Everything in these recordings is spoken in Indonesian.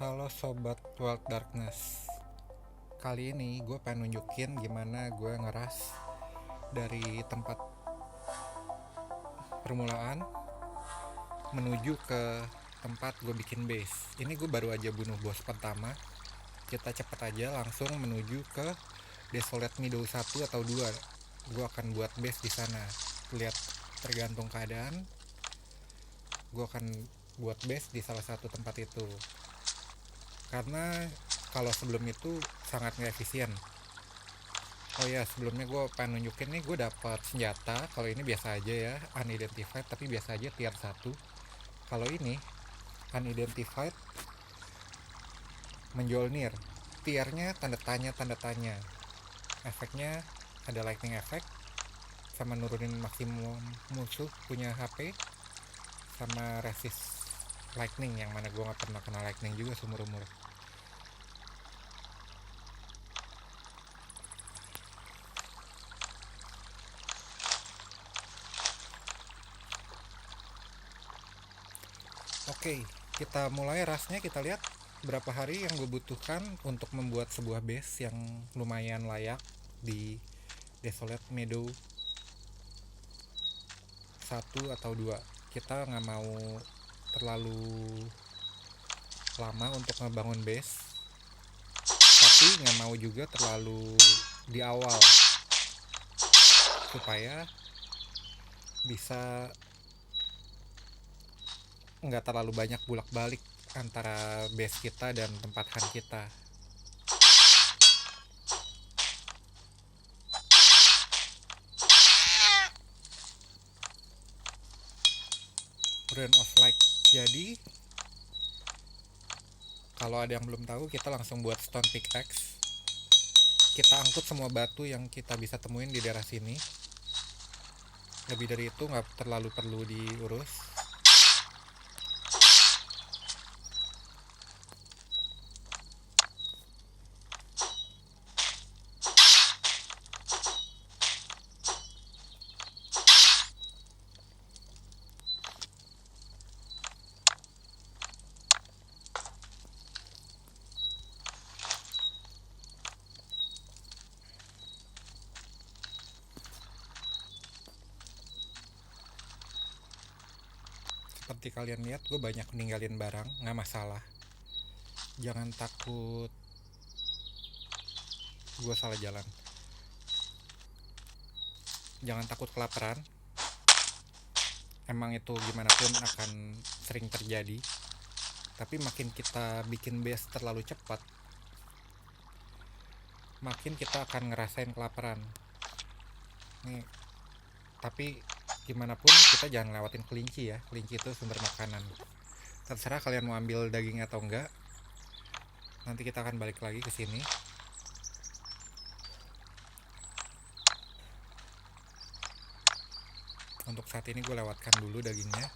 Halo Sobat World Darkness. Kali ini gue pengen nunjukin gimana gue ngeras dari tempat permulaan menuju ke tempat gue bikin base. Ini gue baru aja bunuh bos pertama. Kita cepet aja langsung menuju ke Desolate Meadow 1 atau 2. Gue akan buat base di sana. Lihat, tergantung keadaan, gue akan buat base di salah satu tempat itu. Karena kalau sebelum itu sangat nggak efisien. Oh ya, sebelumnya gue pengen nunjukin nih, gue dapat senjata. Kalau ini biasa aja ya, unidentified, tapi biasa aja tier 1. Kalau ini unidentified Mjolnir, tiernya tanda tanya. Efeknya ada lightning effect, sama nurunin maksimum musuh punya HP, sama resist lightning, yang mana gue nggak pernah kena lightning juga seumur umur. Oke, kita mulai rasnya. Kita lihat berapa hari yang gue butuhkan untuk membuat sebuah base yang lumayan layak di Desolate Meadow 1 atau 2. Kita nggak mau terlalu lama untuk ngebangun base, tapi nggak mau juga terlalu di awal, supaya bisa nggak terlalu banyak bolak-balik antara base kita dan tempat hunt kita. Rune of Light. Jadi kalau ada yang belum tahu, kita langsung buat stone pickaxe. Kita angkut semua batu yang kita bisa temuin di daerah sini. Lebih dari itu nggak terlalu perlu diurus. Seperti kalian lihat, gue banyak ninggalin barang, nggak masalah. Jangan takut gue salah jalan. Jangan takut kelaparan. Emang itu gimana pun akan sering terjadi. Tapi makin kita bikin base terlalu cepat, makin kita akan ngerasain kelaparan. Nih, tapi gimana pun kita jangan lewatin kelinci ya. Kelinci itu sumber makanan. Terserah kalian mau ambil daging atau enggak. Nanti kita akan balik lagi ke sini. Untuk saat ini gue lewatkan dulu dagingnya.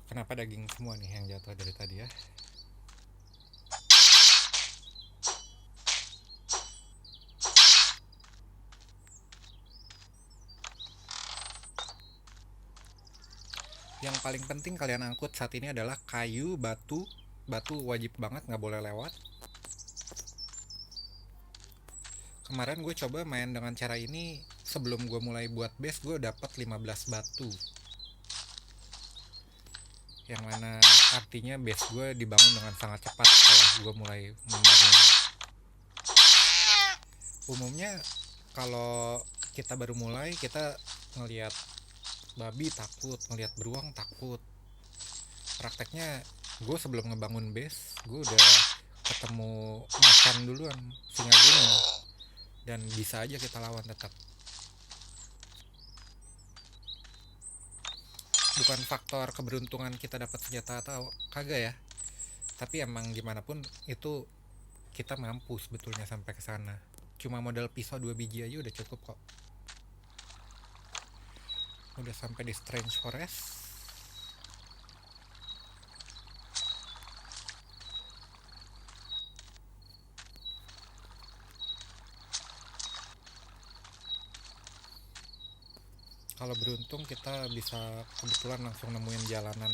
Kenapa daging semua nih yang jatuh dari tadi ya? Yang paling penting kalian angkut saat ini adalah kayu, batu. Batu wajib banget, nggak boleh lewat. Kemarin gue coba main dengan cara ini. Sebelum gue mulai buat base, gue dapat 15 batu, yang mana artinya base gue dibangun dengan sangat cepat setelah gue mulai membangun. Umumnya kalau kita baru mulai, kita ngelihat babi takut, ngelihat beruang takut. Prakteknya gue sebelum ngebangun base, gue udah ketemu macan duluan, singa gunung, dan bisa aja kita lawan tetap. Bukan faktor keberuntungan kita dapat senjata atau kagak ya, tapi emang gimana pun itu kita mampu sebetulnya sampai ke sana. Cuma modal pisau 2 biji aja udah cukup kok. Udah sampai di Strange Forest. kalau beruntung kita bisa kebetulan langsung nemuin jalanan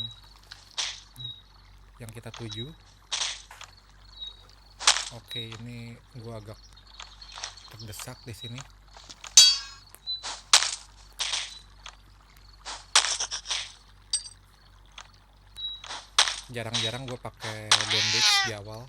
yang kita tuju. Oke, ini gua agak terdesak di sini. Jarang-jarang gue pakai bandage di awal.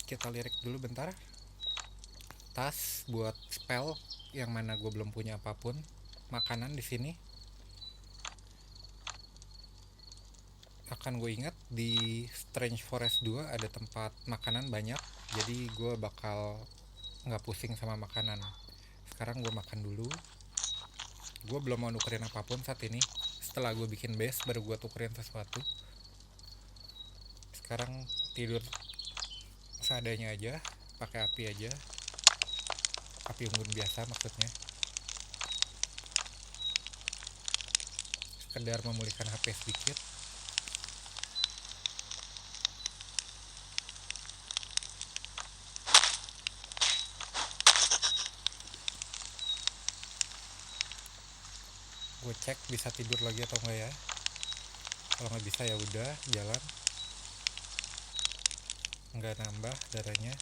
Kita lirik dulu bentar. Tas buat spell yang mana gue belum punya apapun. Makanan di sini. Akan gue ingat di Strange Forest 2 ada tempat makanan banyak, jadi gue bakal nggak pusing sama makanan. Sekarang gue makan dulu. Gue belum mau nukerin apapun saat ini. Setelah gue bikin base baru gue tukerin sesuatu. Sekarang tidur seadanya aja, pakai api aja, api unggun biasa maksudnya. Sekedar memulihkan HP sedikit. Gue cek bisa tidur lagi atau enggak ya. Kalau nggak bisa ya udah jalan. Nggak nambah darahnya.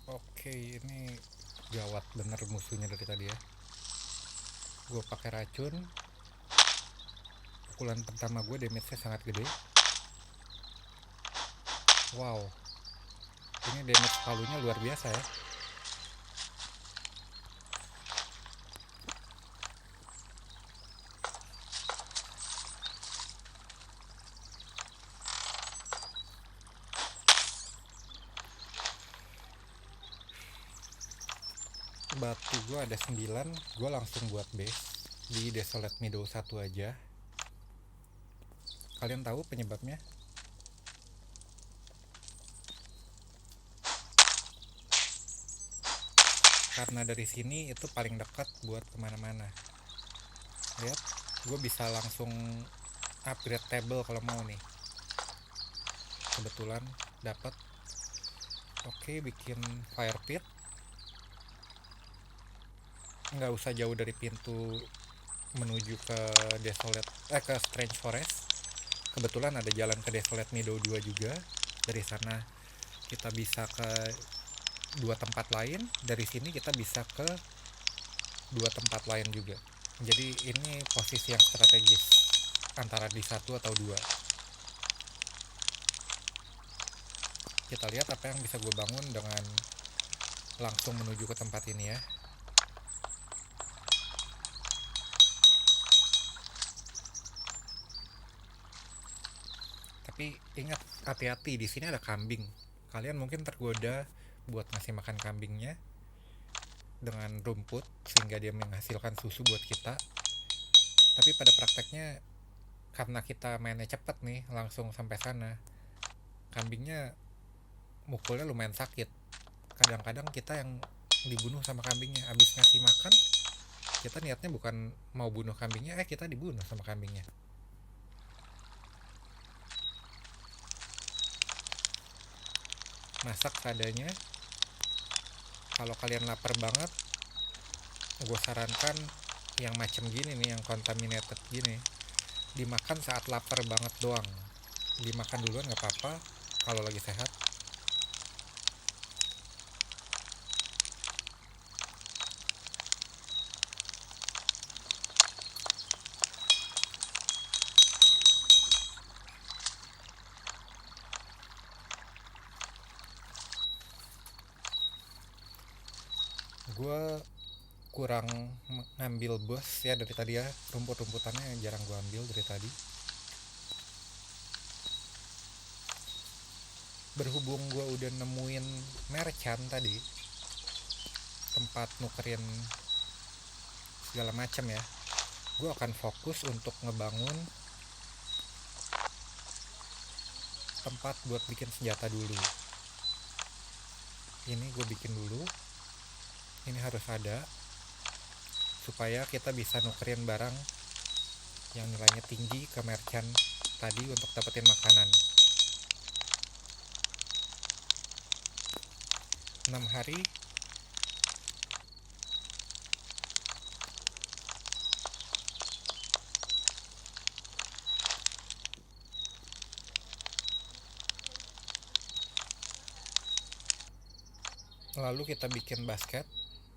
Oke, ini gawat bener musuhnya dari tadi ya. Gue pakai racun. Pukulan pertama gue damage-nya sangat gede. Wow, ini damage palunya luar biasa ya. Batu gue ada 9. Gue langsung buat base di Desolate Meadow 1 aja. Kalian tahu penyebabnya? Karena dari sini itu paling dekat buat kemana-mana. Lihat, gue bisa langsung upgrade table kalau mau nih. Kebetulan dapat. Oke, bikin fire pit. Nggak usah jauh dari pintu menuju ke ke Strange Forest. Kebetulan ada jalan ke Desolate Meadow 2 juga. Dari sana kita bisa ke dua tempat lain. Dari sini kita bisa ke dua tempat lain juga. Jadi ini posisi yang strategis antara di 1 atau 2. Kita lihat apa yang bisa gue bangun dengan langsung menuju ke tempat ini ya. Tapi ingat, hati-hati, di sini ada kambing. Kalian mungkin tergoda buat ngasih makan kambingnya dengan rumput sehingga dia menghasilkan susu buat kita. Tapi pada prakteknya karena kita mainnya cepet nih langsung sampai sana, kambingnya mukulnya lumayan sakit. Kadang-kadang kita yang dibunuh sama kambingnya. Abis ngasih makan, kita niatnya bukan mau bunuh kambingnya, kita dibunuh sama kambingnya. Masak seadanya. Kalau kalian lapar banget, gue sarankan yang macam gini nih, yang contaminated gini, dimakan saat lapar banget doang. Dimakan duluan nggak apa-apa kalau lagi sehat. Gue kurang ngambil bos ya dari tadi ya. Rumput-rumputannya jarang gue ambil dari tadi. Berhubung gue udah nemuin merchant tadi, tempat nukerin segala macam ya, gue akan fokus untuk ngebangun tempat buat bikin senjata dulu. Ini gue bikin dulu, ini harus ada supaya kita bisa nukerin barang yang nilainya tinggi ke merchant tadi untuk dapetin makanan. 6 hari lalu kita bikin basket,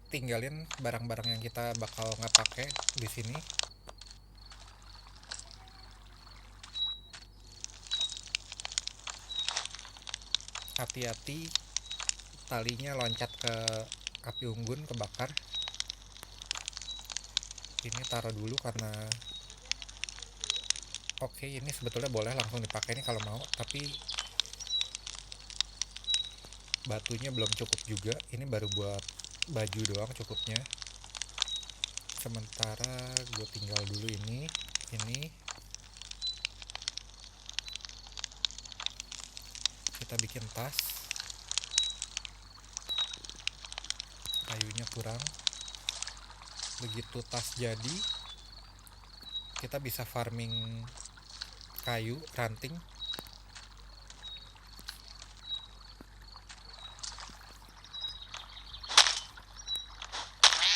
tinggalin barang-barang yang kita bakal nggak pakai di sini. Hati-hati talinya loncat ke api unggun, kebakar. Ini taruh dulu karena oke, ini sebetulnya boleh langsung dipakai nih kalau mau, tapi batunya belum cukup juga. Ini baru buat baju doang cukupnya. Sementara gue tinggal dulu ini kita bikin tas. Kayunya kurang. Begitu tas jadi, kita bisa farming kayu, ranting,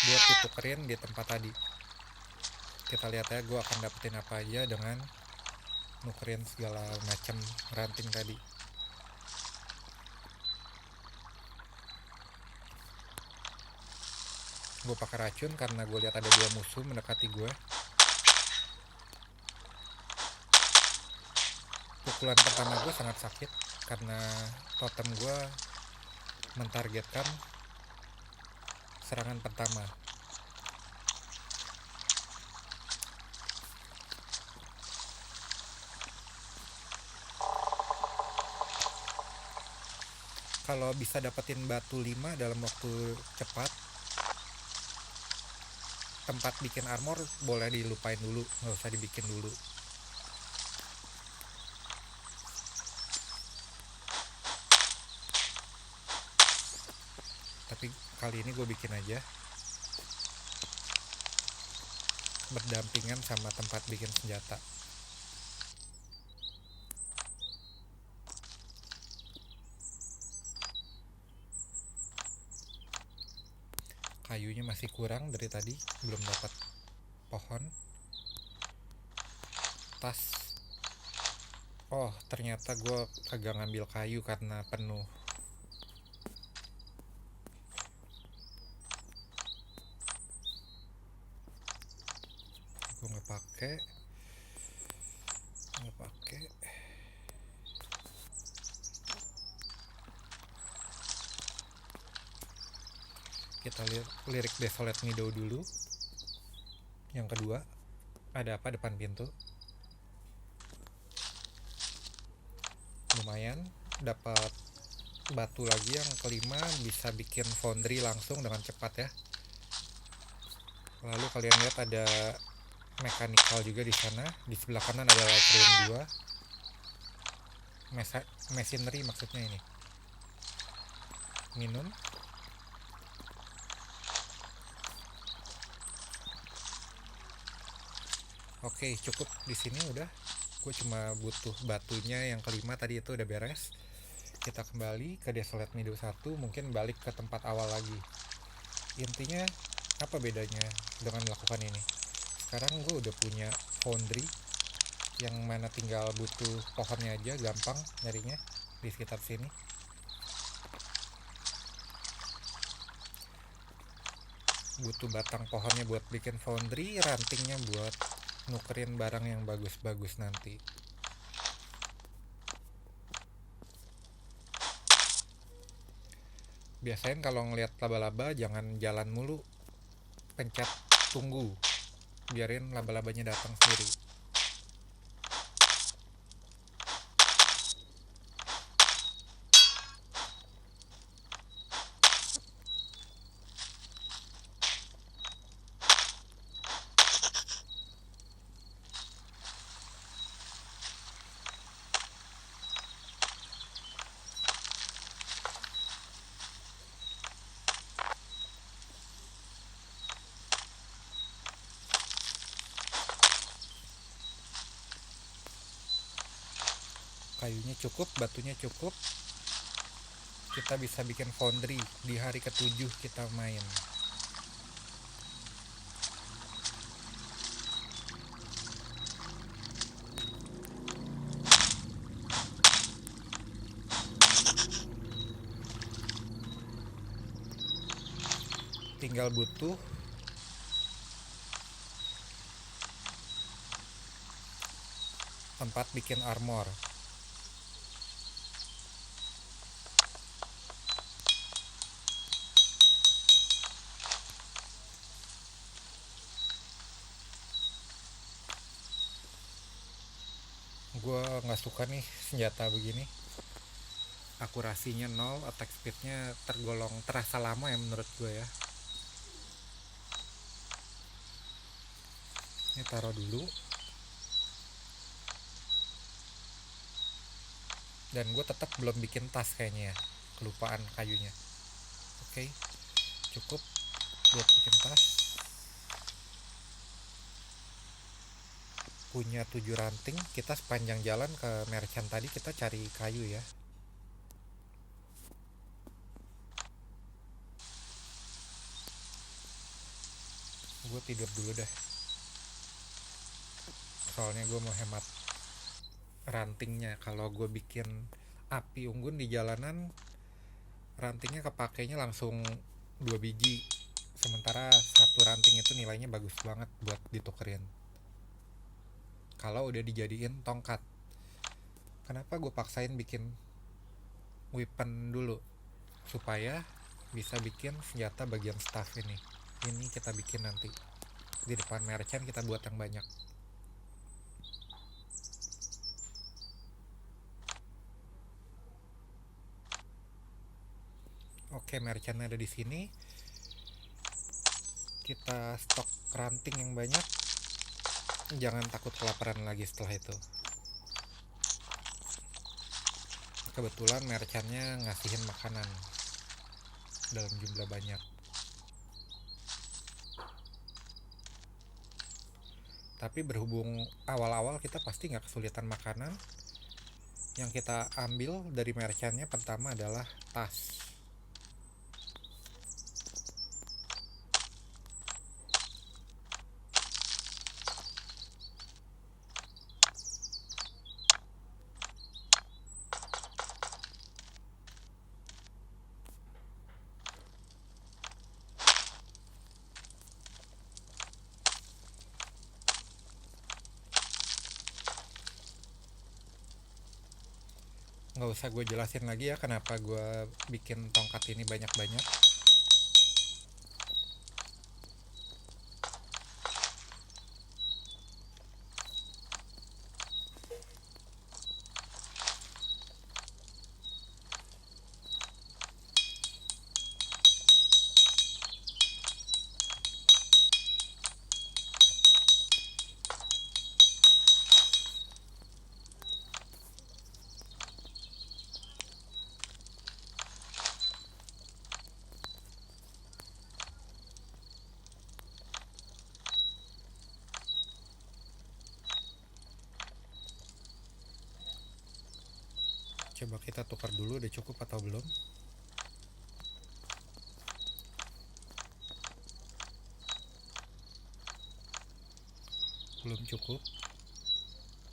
buat ditukerin di tempat tadi. Kita lihat ya, gue akan dapetin apa aja dengan nukerin segala macam ranting tadi. Gue pakai racun karena gue lihat ada 2 musuh mendekati gue. Pukulan pertama gue sangat sakit karena totem gue mentargetkan serangan pertama. Kalau bisa dapetin batu 5 dalam waktu cepat, tempat bikin armor boleh dilupain dulu, nggak usah dibikin dulu. Tapi kali ini gue bikin aja berdampingan sama tempat bikin senjata. Kayunya masih kurang dari tadi, belum dapat pohon. Tas, oh ternyata gue kagak ngambil kayu karena penuh. Gue nggak pakai. Kita lirik Desolate Meadow dulu. Yang kedua, ada apa depan pintu? Lumayan, dapat batu lagi. Yang kelima, bisa bikin foundry langsung dengan cepat ya. Lalu kalian lihat ada mechanical juga di sana. Di sebelah kanan ada light room 2. Machinery maksudnya ini. Minum. Oke, cukup di sini udah. Gue cuma butuh batunya yang kelima tadi, itu udah beres. Kita kembali ke Desolate Meadow 1, mungkin balik ke tempat awal lagi. Intinya apa bedanya dengan melakukan ini? Sekarang gue udah punya foundry yang mana tinggal butuh pohonnya aja, gampang nyarinya di sekitar sini. Butuh batang pohonnya buat bikin foundry, rantingnya buat nukerin barang yang bagus-bagus nanti. Biasain kalau ngeliat laba-laba jangan jalan mulu, pencet tunggu, biarin laba-labanya datang sendiri. Kayunya cukup, batunya cukup, kita bisa bikin foundry di hari ke-7 kita main. Tinggal butuh tempat bikin armor. Gue nggak suka nih senjata begini, akurasinya 0, attack speednya tergolong terasa lama ya menurut gue ya. Ini taruh dulu, dan gue tetap belum bikin tas kayaknya ya, kelupaan kayunya. Oke, cukup buat bikin tas. Punya 7 ranting, kita sepanjang jalan ke merchant tadi kita cari kayu ya. Gue tidur dulu deh, soalnya gue mau hemat rantingnya. Kalau gue bikin api unggun di jalanan, rantingnya kepakainya langsung 2 biji, sementara satu ranting itu nilainya bagus banget buat ditukerin kalau udah dijadiin tongkat. Kenapa gue paksain bikin weapon dulu? Supaya bisa bikin senjata bagian staff ini kita bikin nanti di depan merchant, kita buat yang banyak. Oke, merchant ada di sini. Kita stok ranting yang banyak, jangan takut kelaparan lagi setelah itu. Kebetulan merchantnya ngasihin makanan dalam jumlah banyak. Tapi berhubung awal-awal kita pasti nggak kesulitan makanan, yang kita ambil dari merchantnya pertama adalah tas. Nggak usah gue jelasin lagi ya kenapa gue bikin tongkat ini banyak-banyak. Coba kita tukar dulu udah cukup atau belum. Belum cukup,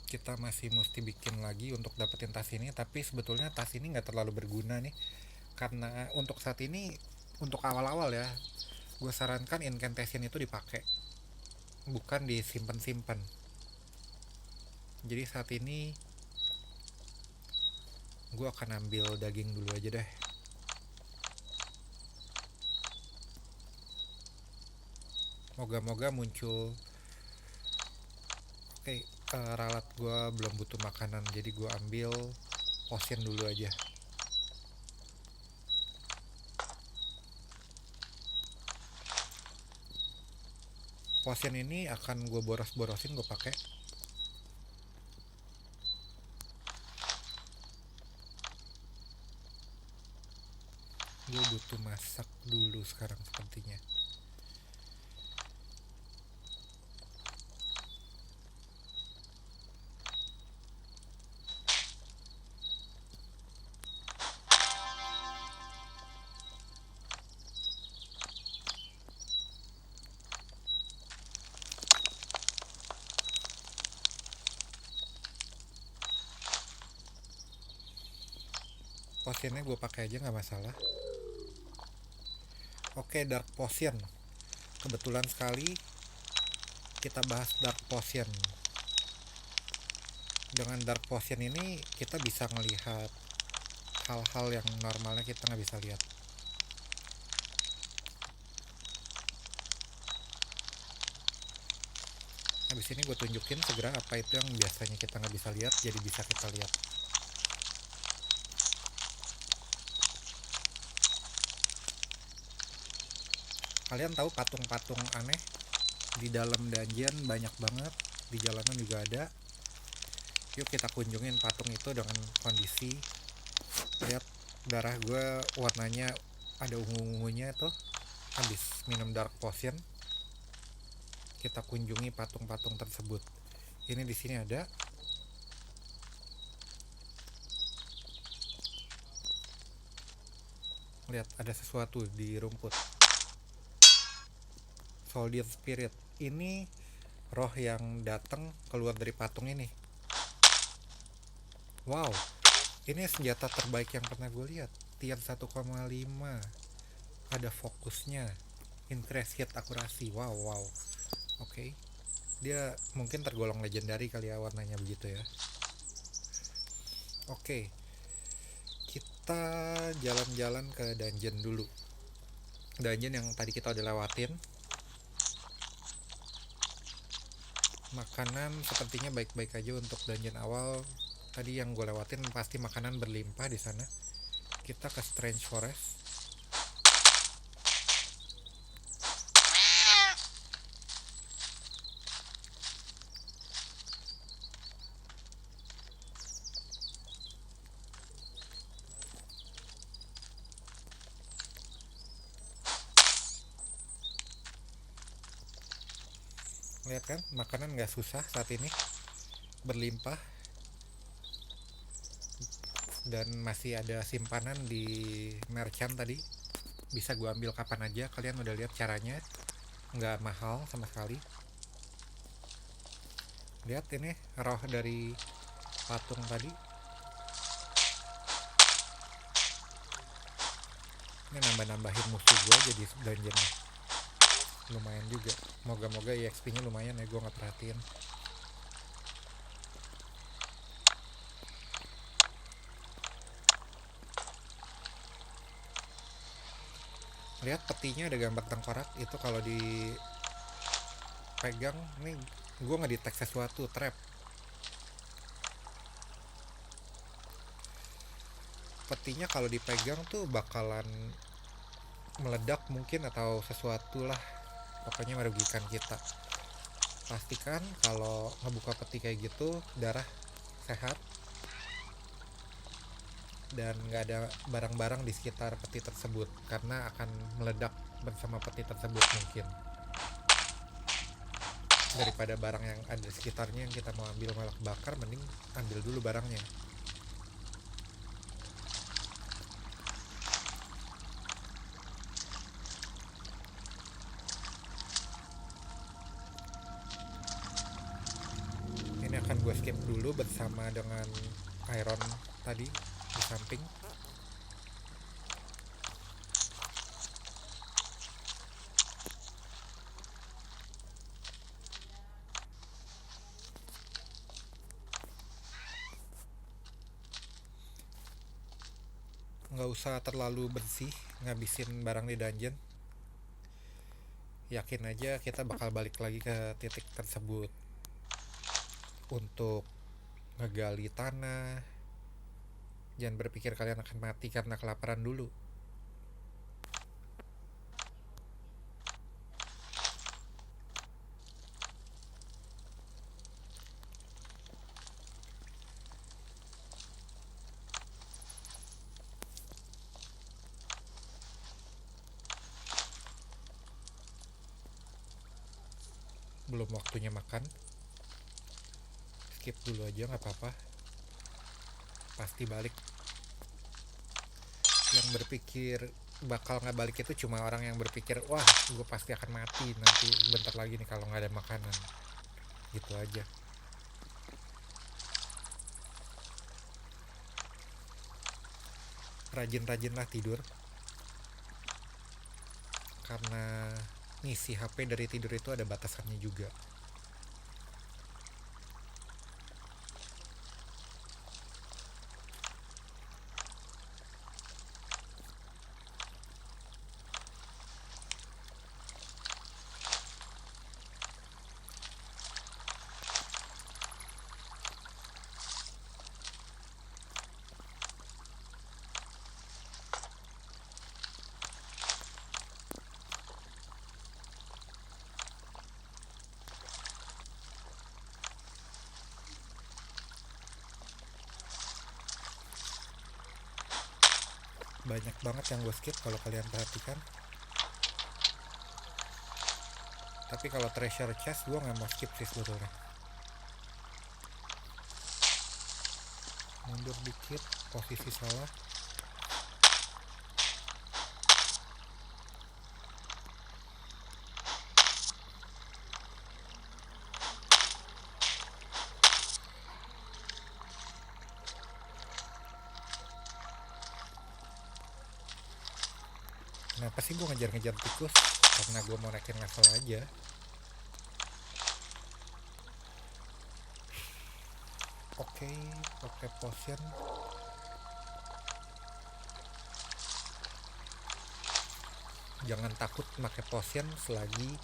kita masih mesti bikin lagi untuk dapetin tas ini. Tapi sebetulnya tas ini nggak terlalu berguna nih, karena untuk saat ini, untuk awal-awal ya, gue sarankan incantation itu dipakai, bukan disimpan-simpan. Jadi saat ini gue akan ambil daging dulu aja deh. Moga-moga muncul. Oke, ralat gue belum butuh makanan, jadi gue ambil potion dulu aja. Potion ini akan gue boros-borosin, gue pakai. Gue butuh masak dulu sekarang sepertinya. potionnya gue pakai aja nggak masalah. Oke, dark potion. Kebetulan sekali kita bahas dark potion. Dengan dark potion ini kita bisa melihat hal-hal yang normalnya kita nggak bisa lihat. Habis ini gue tunjukin segera apa itu yang biasanya kita nggak bisa lihat jadi bisa kita lihat. Kalian tahu patung-patung aneh di dalam dungeon banyak banget, di jalanan juga ada. Yuk kita kunjungin patung itu dengan kondisi. Lihat darah gue warnanya ada ungu-ungunya tuh. Habis minum dark potion, kita kunjungi patung-patung tersebut. Ini di sini ada. Lihat ada sesuatu di rumput. Soldier Spirit. Ini roh yang datang keluar dari patung ini. Wow, ini senjata terbaik yang pernah gue lihat. Tier 1,5. Ada fokusnya. Increase hit akurasi. Wow. Oke. Dia mungkin tergolong legendary kali ya warnanya begitu ya. Oke. Kita jalan-jalan ke dungeon dulu. Dungeon yang tadi kita udah lewatin. Makanan sepertinya baik-baik aja untuk dungeon awal. Tadi yang gue lewatin pasti makanan berlimpah di sana. Kita ke Strange Forest. Lihat kan, makanan nggak susah saat ini, berlimpah, dan masih ada simpanan di merchant tadi. Bisa gue ambil kapan aja. Kalian udah lihat caranya, nggak mahal sama sekali. Lihat ini roh dari patung tadi. Ini nambah-nambahin musuh gue jadi dungeonnya. Lumayan juga. Moga-moga EXP nya lumayan ya, gue nggak perhatiin. Lihat petinya ada gambar tengkorak. Itu kalau dipegang nih, gue nggak detect sesuatu, trap. Petinya kalau dipegang tuh bakalan meledak mungkin atau sesuatu lah, pokoknya merugikan kita. Pastikan kalau ngebuka peti kayak gitu darah sehat dan nggak ada barang-barang di sekitar peti tersebut, karena akan meledak bersama peti tersebut mungkin. Daripada barang yang ada di sekitarnya yang kita mau ambil malah kebakar, mending ambil dulu barangnya. Ini akan gue skip dulu bersama dengan iron tadi di samping. Nggak usah terlalu bersih ngabisin barang di dungeon. Yakin aja kita bakal balik lagi ke titik tersebut untuk ngegali tanah. Jangan berpikir kalian akan mati karena kelaparan dulu. Belum waktunya makan, skip dulu aja nggak apa-apa, pasti balik. Yang berpikir bakal nggak balik itu cuma orang yang berpikir, wah gue pasti akan mati nanti bentar lagi nih kalau nggak ada makanan, gitu aja. rajin-rajinlah tidur, karena ngisi HP dari tidur itu ada batasannya juga. Banyak banget yang gue skip kalau kalian perhatikan. Tapi kalau treasure chest gue nggak mau skip sih sebetulnya. Mundur dikit, posisi salah. Kenapa sih gue ngejar-ngejar tikus? Karena gue mau naikin level aja. Oke, pakai potion. Jangan takut pakai potion selagi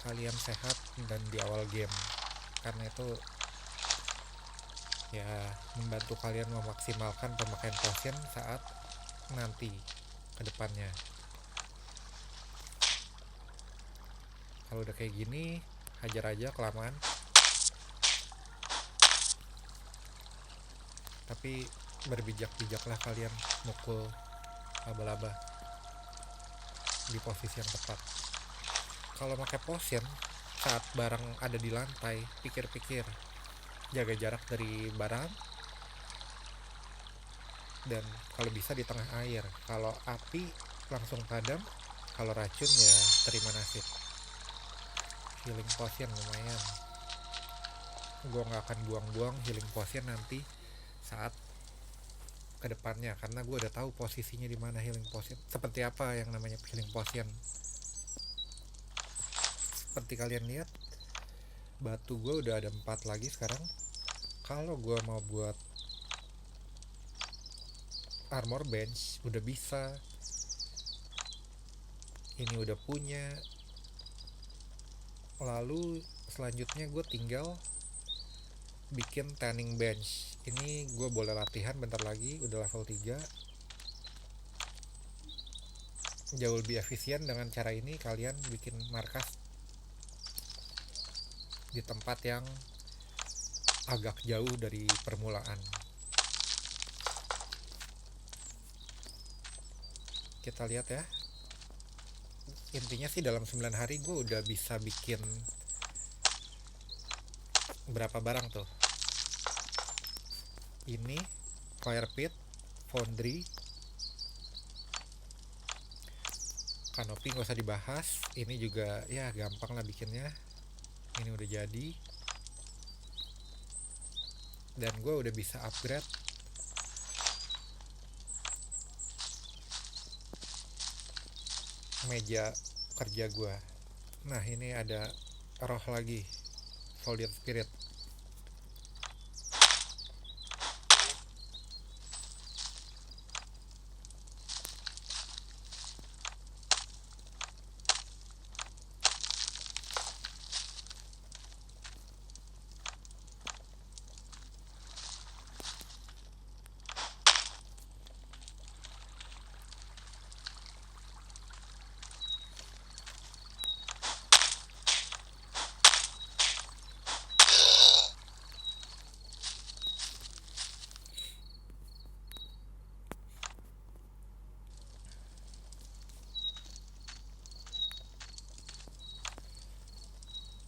kalian sehat dan di awal game, karena itu ya membantu kalian memaksimalkan pemakaian potion saat nanti ke depannya. Kalau udah kayak gini, hajar aja kelamaan. Tapi berbijak-bijaklah kalian mukul laba-laba di posisi yang tepat. Kalau pakai potion saat barang ada di lantai, pikir-pikir, jaga jarak dari barang, dan kalau bisa di tengah air. Kalau api langsung padam, kalau racun ya terima nasib. Healing potion lumayan, gue gak akan buang-buang healing potion nanti saat kedepannya, karena gue udah tahu posisinya di mana healing potion, seperti apa yang namanya healing potion. Seperti kalian lihat, batu gue udah ada 4 lagi sekarang. Kalau gue mau buat armor bench udah bisa, ini udah punya. Lalu selanjutnya gue tinggal bikin tanning bench. Ini gue boleh latihan bentar lagi, udah level 3. Jauh lebih efisien dengan cara ini. Kalian bikin markas di tempat yang agak jauh dari permulaan. Kita lihat ya, intinya sih dalam 9 hari gue udah bisa bikin berapa barang tuh. Ini fire pit, foundry, kanopi gak usah dibahas. Ini juga ya gampang lah bikinnya. Ini udah jadi, dan gue udah bisa upgrade meja kerja gue. Nah ini ada roh lagi, soldier spirit.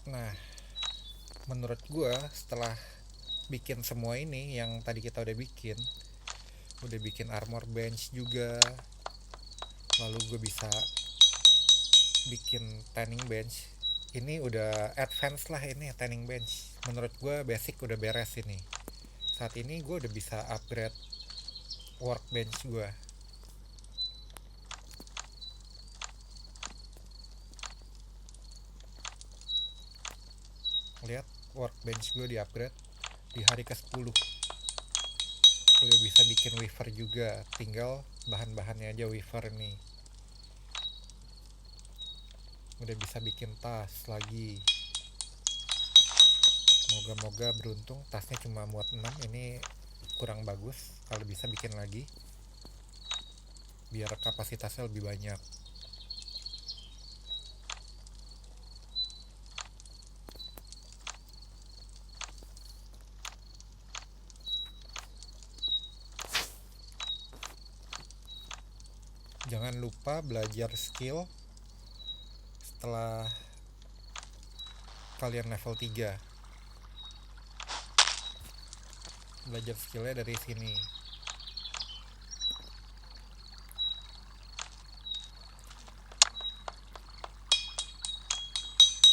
Nah, menurut gue setelah bikin semua ini yang tadi kita udah bikin armor bench juga, lalu gue bisa bikin tanning bench. Ini udah advance lah, ini tanning bench. Menurut gue basic udah beres ini. Saat ini gue udah bisa upgrade workbench gue. lihat workbench gue di upgrade di hari ke-10. Udah bisa bikin weaver juga, tinggal bahan-bahannya aja weaver nih. Udah bisa bikin tas lagi. Moga-moga beruntung, tasnya cuma muat 6, ini kurang bagus. Kalau bisa bikin lagi biar kapasitasnya lebih banyak. Jangan lupa belajar skill setelah kalian level 3. Belajar skillnya dari sini.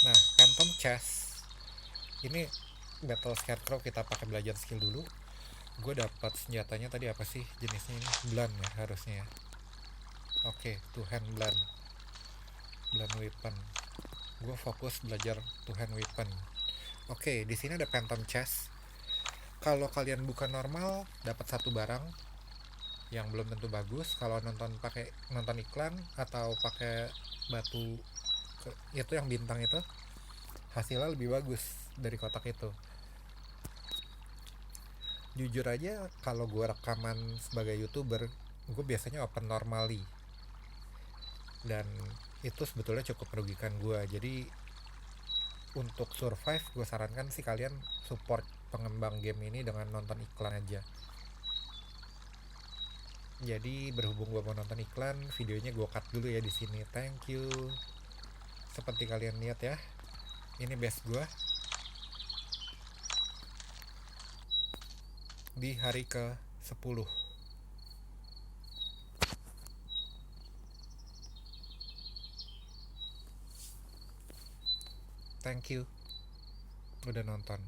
Nah, Phantom Chest ini battle scarecrow, kita pakai belajar skill dulu. Gue dapat senjatanya tadi apa sih jenisnya ini? Blunt ya harusnya ya. Oke, two hand blunt weapon. Gue fokus belajar two hand weapon. Oke, di sini ada Phantom Chest. Kalau kalian buka normal dapat satu barang yang belum tentu bagus. Kalau nonton iklan atau pakai batu itu yang bintang itu, hasilnya lebih bagus dari kotak itu. Jujur aja kalau gue rekaman sebagai youtuber, gue biasanya open normally, dan itu sebetulnya cukup merugikan gue. Jadi untuk survive gue sarankan sih kalian support pengembang game ini dengan nonton iklan aja. Jadi berhubung gue mau nonton iklan, videonya gue cut dulu ya di sini. Thank you. Seperti kalian lihat ya, ini base gue di hari ke-10. Thank you udah nonton.